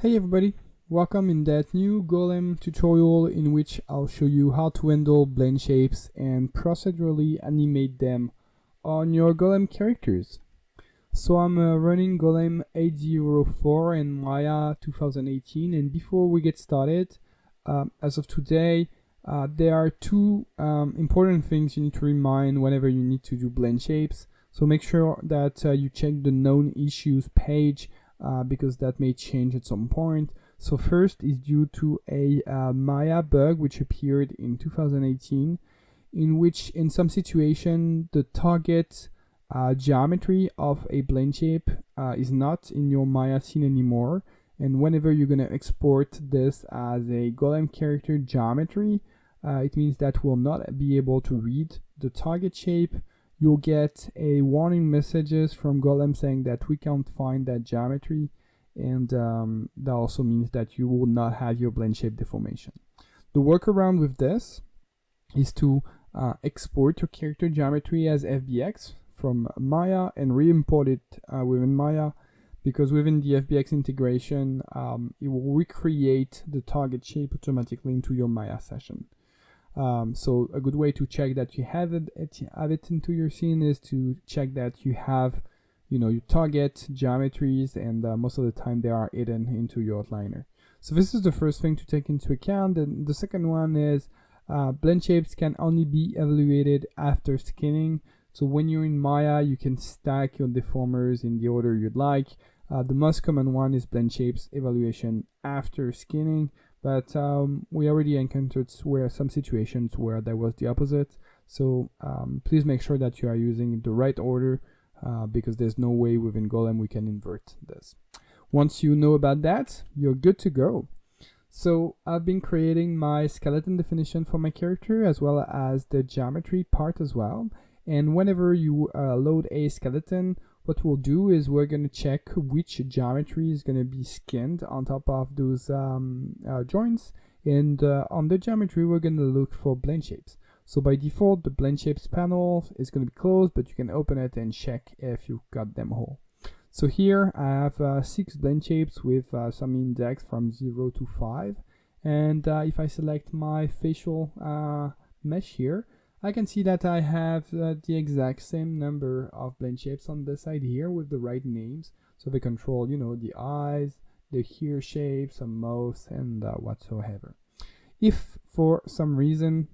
Hey everybody, welcome in that new Golem tutorial in which I'll show you how to handle blend shapes and procedurally animate them on your Golem characters. So I'm running Golem 804 and Maya 2018, and before we get started, as of today, there are two important things you need to remind whenever you need to do blend shapes. So make sure that you check the known issues page because that may change at some point. So first is due to a Maya bug which appeared in 2018, in which in some situation the target geometry of a blend shape is not in your Maya scene anymore. And whenever you're going to export this as a Golem character geometry, it means that we'll not be able to read the target shape. You'll get a warning messages from Golem saying that we can't find that geometry, and that also means that you will not have your blend shape deformation. The workaround with this is to export your character geometry as FBX from Maya and re-import it within Maya, because within the FBX integration, it will recreate the target shape automatically into your Maya session. So a good way to check that you have it into your scene is to check that you have, your target geometries, and most of the time they are hidden into your outliner. So this is the first thing to take into account. And the second one is blend shapes can only be evaluated after skinning. So when you're in Maya, you can stack your deformers in the order you'd like. The most common one is blend shapes evaluation after skinning. But we already encountered some situations where there was the opposite. So please make sure that you are using the right order because there's no way within Golem we can invert this. Once you know about that, you're good to go. So I've been creating my skeleton definition for my character as well as the geometry part as well. And whenever you load a skeleton, what we'll do is we're going to check which geometry is going to be skinned on top of those joints. And on the geometry, we're going to look for blend shapes. So by default, the blend shapes panel is going to be closed, but you can open it and check if you've got them all. So here I have 6 blend shapes with some index from 0 to 5. And if I select my facial mesh here, I can see that I have the exact same number of blend shapes on this side here with the right names. So they control, the eyes, the ear shapes, some mouth, and whatsoever. If for some reason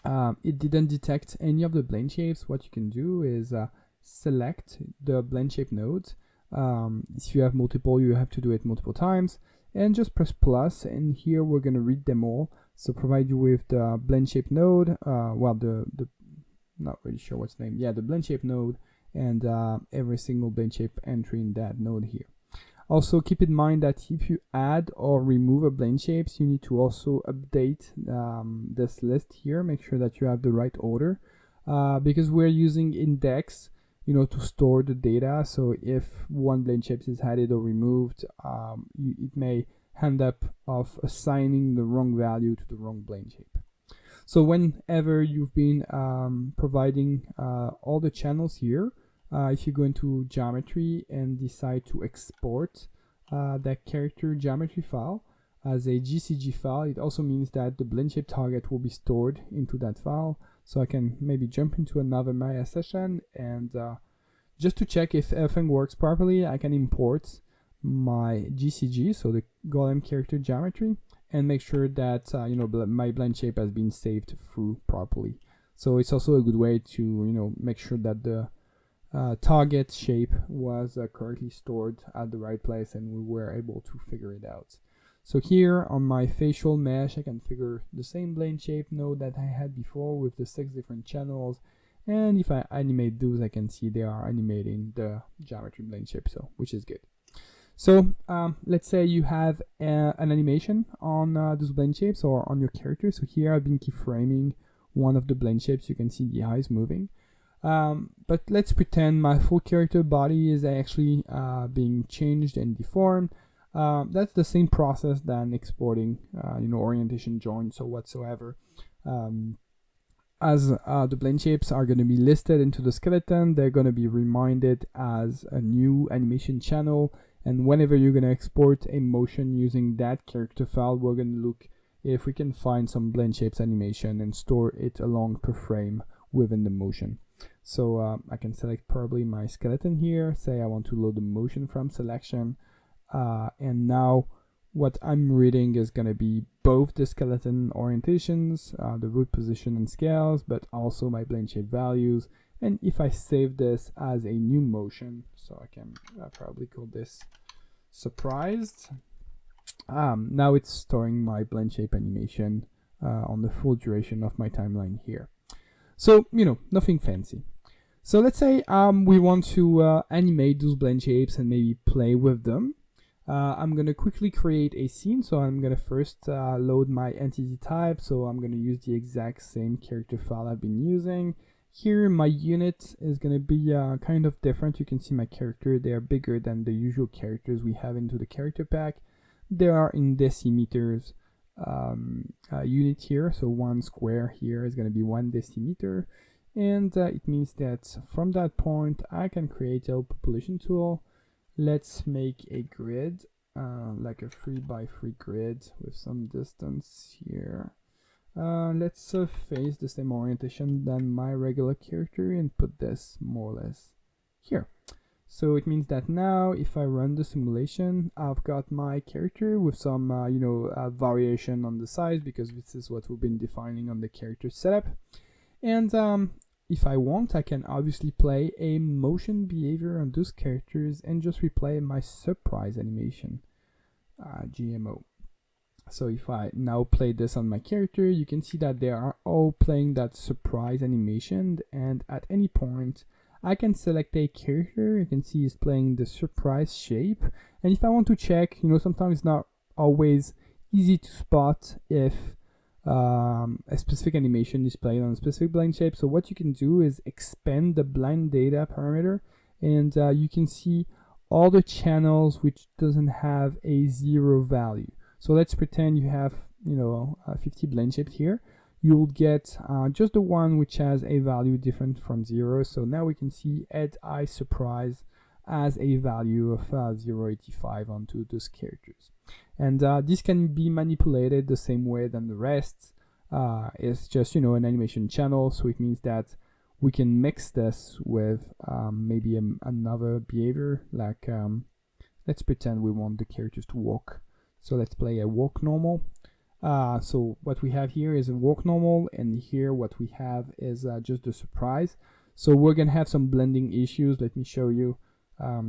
it didn't detect any of the blend shapes, what you can do is select the blend shape nodes. If you have multiple, you have to do it multiple times, and just press plus, and here we're going to read them all. So provide you with the blend shape node, the not really sure what's the name, the blend shape node, and every single blend shape entry in that node here. Also keep in mind that if you add or remove a blend shapes, you need to also update this list here. Make sure that you have the right order because we're using index to store the data. So if one blend shapes is added or removed, it may end up of assigning the wrong value to the wrong blend shape. So whenever you've been providing all the channels here, if you go into geometry and decide to export that character geometry file as a GCG file, it also means that the blend shape target will be stored into that file. So I can maybe jump into another Maya session, and just to check if everything works properly, I can import my GCG, so the Golem character geometry, and make sure that my blend shape has been saved through properly. So it's also a good way to make sure that the target shape was correctly stored at the right place, and we were able to figure it out. So here on my facial mesh, I can figure the same blend shape node that I had before with the 6 different channels. And if I animate those, I can see they are animating the geometry blend shape, which is good. So let's say you have an animation on those blend shapes or on your character. So here I've been keyframing one of the blend shapes. You can see the eyes moving. But let's pretend my full character body is actually being changed and deformed. That's the same process than exporting, orientation joints or whatsoever. As the blend shapes are going to be listed into the skeleton, they're going to be reminded as a new animation channel, And whenever you're going to export a motion using that character file, we're going to look if we can find some Blendshapes animation and store it along per frame within the motion. So I can select probably my skeleton here, say I want to load the motion from selection, and now what I'm reading is going to be both the skeleton orientations, the root position and scales, but also my Blendshape values. And if I save this as a new motion, so I can probably call this surprised, now it's storing my Blendshape animation on the full duration of my timeline here. So, nothing fancy. So let's say we want to animate those Blendshapes and maybe play with them. I'm going to quickly create a scene. So I'm going to first load my entity type. So I'm going to use the exact same character file I've been using. Here, my unit is going to be kind of different. You can see my character. They are bigger than the usual characters we have into the character pack. They are in decimeters unit here. So 1 square here is going to be 1 decimeter. And it means that from that point, I can create a population tool. Let's make a grid, like a 3x3 grid with some distance here. Let's face the same orientation than my regular character and put this more or less here. So it means that now if I run the simulation, I've got my character with some variation on the size, because this is what we've been defining on the character setup. And if I want, I can obviously play a motion behavior on those characters and just replay my surprise animation, GMO. So if I now play this on my character, you can see that they are all playing that surprise animation, and at any point I can select a character. You can see he's playing the surprise shape, and if I want to check, sometimes it's not always easy to spot if a specific animation is played on a specific blind shape. So what you can do is expand the blind data parameter, and you can see all the channels which doesn't have a 0 value. So let's pretend you have 50 blend shapes here. You'll get just the one which has a value different from 0. So now we can see add eye surprise as a value of 0.85 onto those characters. And this can be manipulated the same way than the rest. It's just an animation channel, so it means that we can mix this with maybe another behavior, like let's pretend we want the characters to walk. So let's play a walk normal. So what we have here is a walk normal, and here what we have is just the surprise. So we're gonna have some blending issues. Let me show you,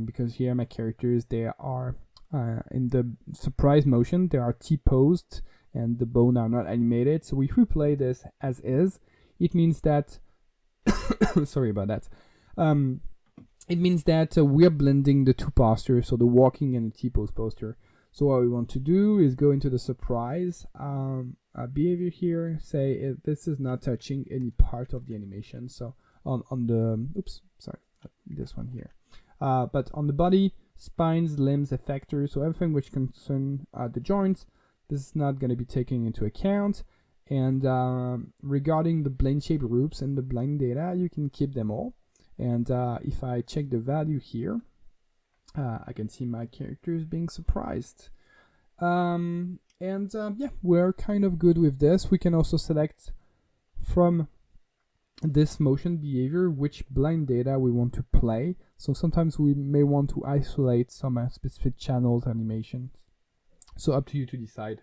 because here my characters, they are in the surprise motion, they are T-posed and the bone are not animated. So if we play this as is, it means that sorry about that. It means that we're blending the two postures, so the walking and the T-pose posture. So what we want to do is go into the surprise behavior here, say if this is not touching any part of the animation. So on the, oops, sorry, this one here. But on the body, spines, limbs, effectors, so everything which concern the joints, this is not going to be taken into account. And regarding the blend shape groups and the blind data, you can keep them all. And if I check the value here, I can see my characters being surprised. Yeah, we're kind of good with this. We can also select from this motion behavior which blind data we want to play. So sometimes we may want to isolate some specific channels animations. So up to you to decide.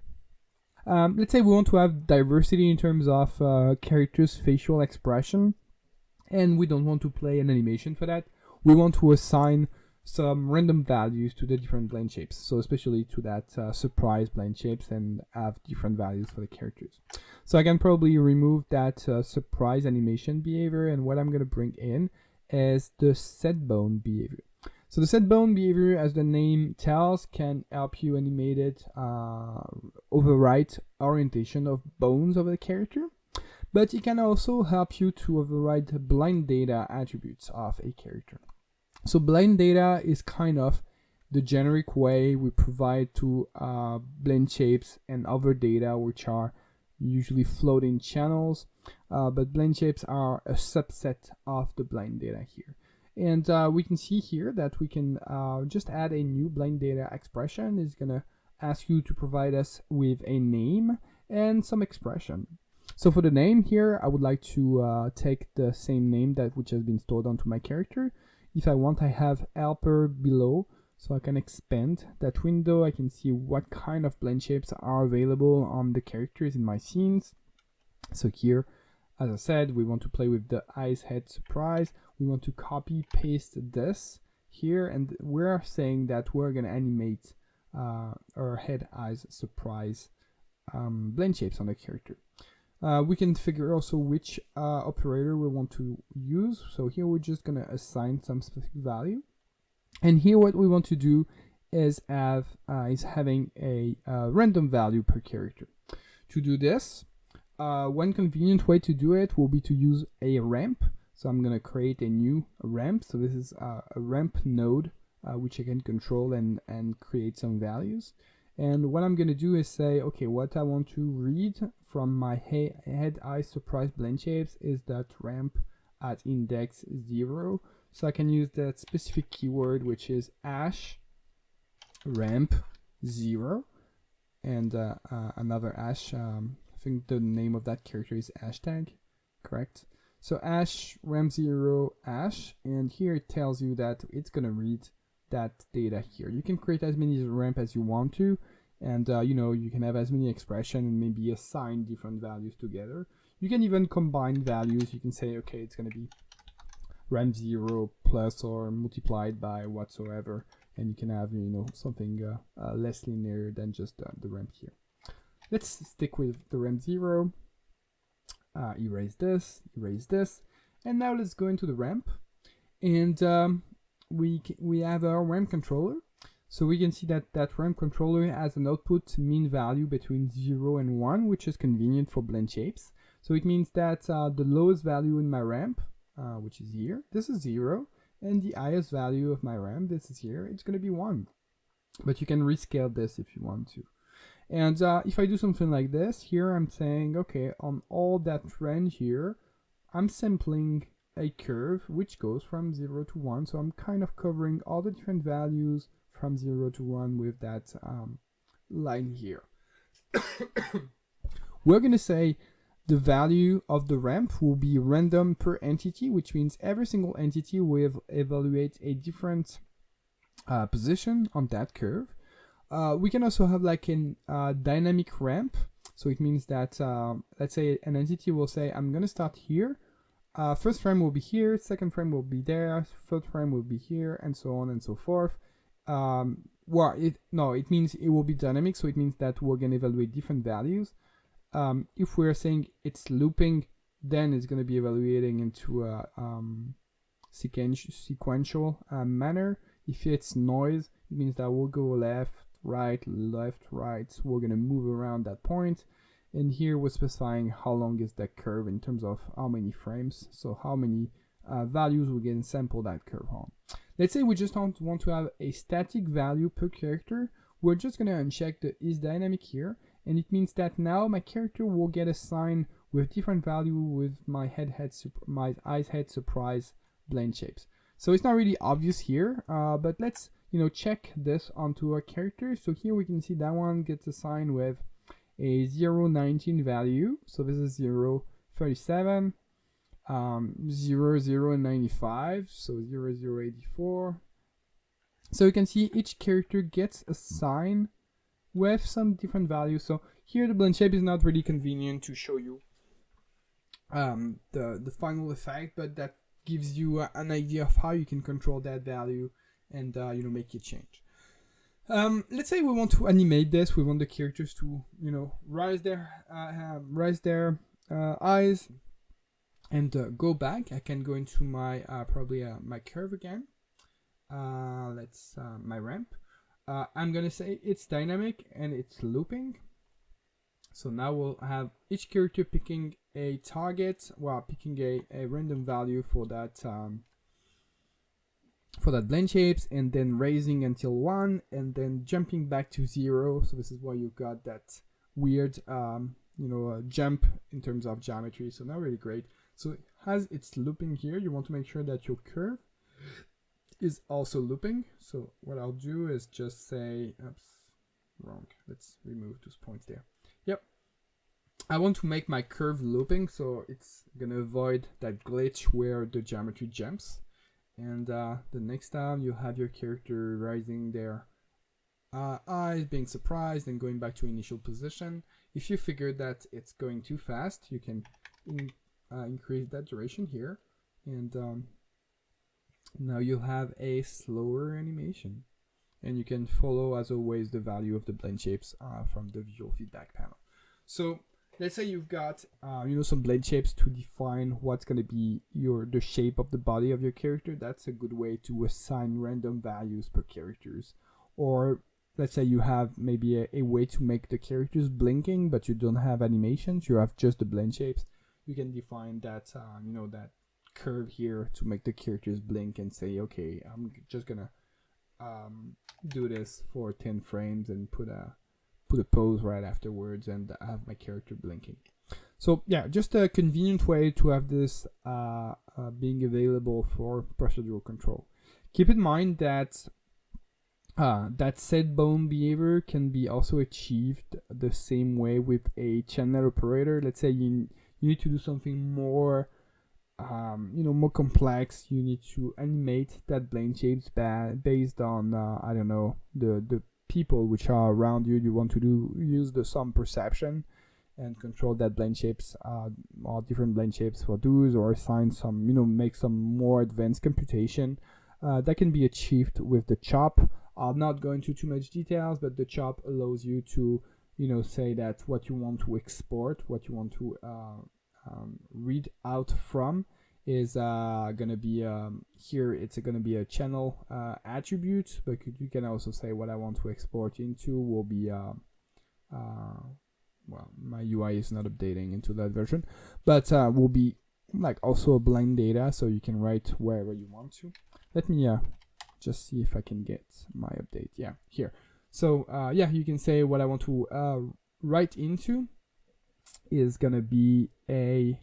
Let's say we want to have diversity in terms of characters' facial expression, and we don't want to play an animation for that. We want to assign some random values to the different blend shapes, so especially to that surprise blend shapes, and have different values for the characters. So I can probably remove that surprise animation behavior, and what I'm going to bring in is the set bone behavior. So the set bone behavior, as the name tells, can help you animate it, overwrite orientation of bones of the character, but it can also help you to override blind data attributes of a character. So blind data is kind of the generic way we provide to blend shapes and other data, which are usually floating channels, but blend shapes are a subset of the blind data here. And we can see here that we can just add a new blend data expression. It's gonna ask you to provide us with a name and some expression. So for the name here, I would like to take the same name that which has been stored onto my character. If I want, I have helper below, so I can expand that window. I can see what kind of blend shapes are available on the characters in my scenes. So here, as I said, we want to play with the eyes, head, surprise. We want to copy paste this here, and we're saying that we're gonna animate our head, eyes, surprise blend shapes on the character. We can figure also which operator we want to use. So here we're just gonna assign some specific value. And here what we want to do is having a random value per character. To do this, one convenient way to do it will be to use a ramp. So I'm gonna create a new ramp. So this is a ramp node which I can control and create some values. And what I'm gonna do is say, okay, what I want to read from my head, eyes, surprise blend shapes is that ramp at index 0. So I can use that specific keyword, which is hash ramp 0, and another hash. I think the name of that character is hashtag, correct? So hash ramp 0 hash, and here it tells you that it's gonna read that data here. You can create as many ramp as you want to, and you can have as many expression and maybe assign different values together. You can even combine values. You can say, okay, it's gonna be ramp 0 plus or multiplied by whatsoever, and you can have something less linear than just the ramp here. Let's stick with the ramp 0. Erase this, and now let's go into the ramp, and we have our ramp controller. So we can see that ramp controller has an output mean value between 0 and 1, which is convenient for blend shapes. So it means that the lowest value in my ramp, which is here, this is 0, and the highest value of my ramp, this is here, it's going to be 1. But you can rescale this if you want to. And if I do something like this, here I'm saying, okay, on all that range here, I'm sampling a curve which goes from 0 to 1. So I'm kind of covering all the different values from 0 to 1 with that line here. We're going to say the value of the ramp will be random per entity, which means every single entity will evaluate a different position on that curve. We can also have like a dynamic ramp. So it means that, let's say an entity will say, I'm going to start here. First frame will be here, second frame will be there, third frame will be here, and so on and so forth. It means it will be dynamic, so it means that we're going to evaluate different values. If we're saying it's looping, then it's going to be evaluating into a sequential manner. If it's noise, it means that we'll go left, right. So we're going to move around that point. And here we're specifying how long is that curve in terms of how many frames, so how many values we can sample that curve on. Let's say we just want to have a static value per character. We're just going to uncheck the is dynamic here, and it means that now my character will get assigned with different value with my my eyes, head, surprise blend shapes. So it's not really obvious here, but let's check this onto our character. So here we can see that one gets assigned with a 0.19 value. So this is 0.37, 0.95, so 0.084. So you can see each character gets assigned with some different values. So here the blend shape is not really convenient to show you the final effect, but that gives you an idea of how you can control that value and make it change. Let's say we want to animate this. We want the characters to raise their eyes and go back. I can go into my my curve again. Let's my ramp. I'm gonna say it's dynamic and it's looping. So now we'll have each character picking a target while picking a random value for that blend shapes, and then raising until 1 and then jumping back to 0. So this is why you got that weird jump in terms of geometry. So not really great. So as it's looping here, you want to make sure that your curve is also looping. So what I'll do is just say, oops, wrong. Let's remove those points there. Yep. I want to make my curve looping, so it's gonna avoid that glitch where the geometry jumps. And the next time you have your character raising their eyes, being surprised, and going back to initial position. If you figure that it's going too fast, you can increase that duration here, and now you'll have a slower animation. And you can follow, as always, the value of the blend shapes from the visual feedback panel. So let's say you've got some blend shapes to define what's going to be the shape of the body of your character. That's a good way to assign random values per characters. Or let's say you have maybe a way to make the characters blinking, but you don't have animations. You have just the blend shapes. You can define that that curve here to make the characters blink and say, okay, I'm just gonna do this for 10 frames and put a pose right afterwards and have my character blinking. So yeah, just a convenient way to have this being available for procedural control. Keep in mind that that set bone behavior can be also achieved the same way with a channel operator. Let's say you need to do something more more complex. You need to animate that blend shapes based on I don't know, the people which are around you. You want to use the sum perception and control that blend shapes or different blend shapes for those, or assign some make some more advanced computation that can be achieved with the chop. I'll not go into too much details, but the chop allows you to say that what you want to export, what you want to read out from is gonna be here. It's gonna be a channel attribute, but you can also say what I want to export into will be well, my UI is not updating into that version, but will be like also a blind data, so you can write wherever you want to. Let me just see if I can get my update. Yeah, here. So yeah, you can say what I want to write into is gonna be a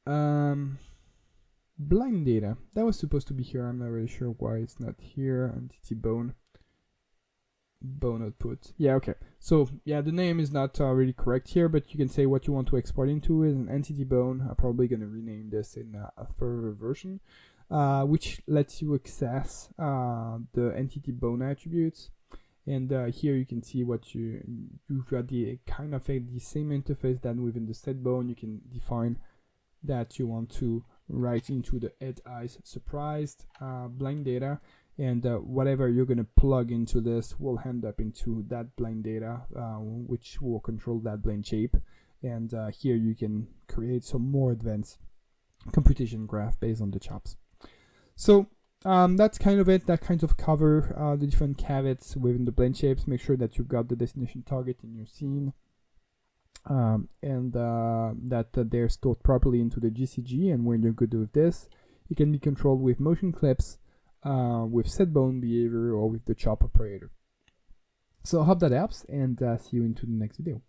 blind data that was supposed to be here. I'm not really sure why it's not here. Entity bone output. Yeah, okay. So yeah, the name is not really correct here, but you can say what you want to export into is an entity bone. I'm probably gonna rename this in a further version, which lets you access the entity bone attributes. And here you can see what you've got the kind of the same interface than within the set bone. You can define that you want to write into the head eyes surprised blind data, and whatever you're going to plug into this will end up into that blind data, which will control that blend shape. And here you can create some more advanced computation graph based on the chops. So that's kind of it. That kind of cover the different caveats within the blend shapes. Make sure that you've got the destination target in your scene, and that they're stored properly into the GCG. And when you're good with this, it can be controlled with motion clips, with set bone behavior, or with the chop operator. So I hope that helps, and see you into the next video.